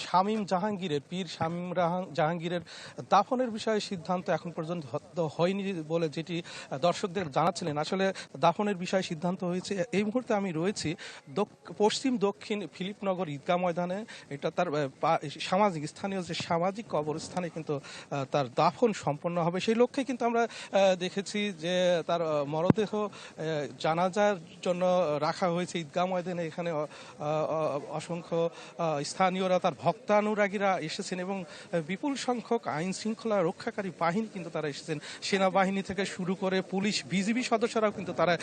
শামীম জাহাঙ্গীরের পীর শামীম জাহাঙ্গীরের দাফনের বিষয়ে সিদ্ধান্ত এখন পর্যন্ত হয়নি বলে যেটি দর্শকদের জানাচ্ছিলেন। আসলে দাফনের বিষয়ে সিদ্ধান্ত হয়েছে। এই মুহূর্তে আমি রয়েছি পশ্চিম দক্ষিণ ফিলিপনগর ঈদগাহ ময়দানে। এটা তার সামাজিক স্থানীয় যে সামাজিক কবরস্থানে কিন্তু তার দাফন সম্পন্ন হবে। সেই লক্ষ্যে কিন্তু আমরা দেখেছি যে তার মরদেহ জানাজার জন্য রাখা হয়েছে ঈদগাহ ময়দানে। এখানে অসংখ্য স্থানীয় তার ভক্তানুরাগীরা এসেছেন এবং বিপুল সংখ্যক আইন শৃঙ্খলা রক্ষাকারী বাহিনী কিন্তু তারা এসেছেন। সেনাবাহিনী থেকে শুরু করে পুলিশ, বিজিবি সদস্যরাও কিন্তু তারা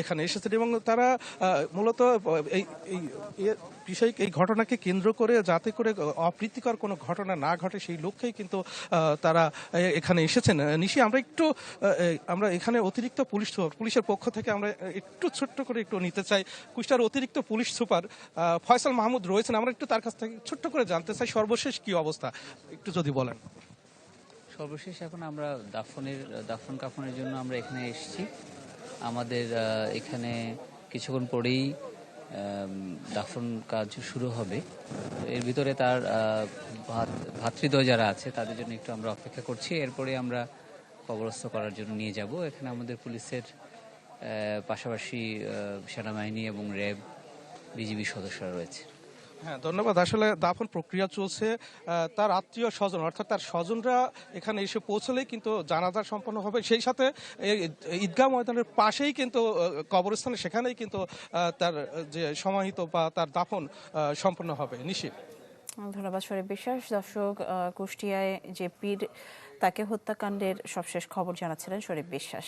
এখানে এসেছেন এবং তারা মূলত এই বিষয় এই ঘটনাকে কেন্দ্র করে যাতে করে অপ্রীতিকর কোনো ঘটনা না ঘটে সেই লক্ষ্যেই কিন্তু তারা এখানে এসেছেন। নিশি, আমরা এখানে অতিরিক্ত পুলিশের পক্ষ থেকে আমরা একটু ছোট্ট করে একটু নিতে চাই। কুষ্টিয়ার অতিরিক্ত পুলিশ সুপার ফয়সাল মাহমুদ রয়েছেন, আমরা একটু তার কাছ থেকে ছোট্ট করে জানতে চাই সর্বশেষ কি অবস্থা একটু যদি বলেন। সর্বশেষ এখন আমরা দাফন কাফনের জন্য আমরা এখানে এসেছি। আমাদের এখানে কিছুক্ষণ পরেই দাফন কাজ শুরু হবে। এর ভিতরে তার ভাতৃদ্বয় যারা আছে তাদের জন্য একটু আমরা অপেক্ষা করছি। এরপরে আমরা কবরস্থ করার জন্য নিয়ে যাব। এখানে আমাদের পুলিশের পাশাপাশি সেনাবাহিনী এবং র্যাব, বিজিবি সদস্যরা রয়েছে। হ্যাঁ, ধন্যবাদ। আসলে দাফন প্রক্রিয়া চলছে। তার আত্মীয় স্বজন অর্থাৎ তার স্বজনরা এখানে এসে পৌঁছলেই কিন্তু জানাজা সম্পন্ন হবে। সেই সাথে ঈদগাহ ময়দানের পাশেই কিন্তু কবরস্থানে, সেখানেই কিন্তু তার যে সমাহিত বা তার দাফন সম্পন্ন হবে। নিশি, ধন্যবাদ শরীফ বিশ্বাস। দর্শক, কুষ্টিয়ায় যে পীর তাকে হত্যাকাণ্ডের সবশেষ খবর জানাচ্ছিলেন শরীফ বিশ্বাস।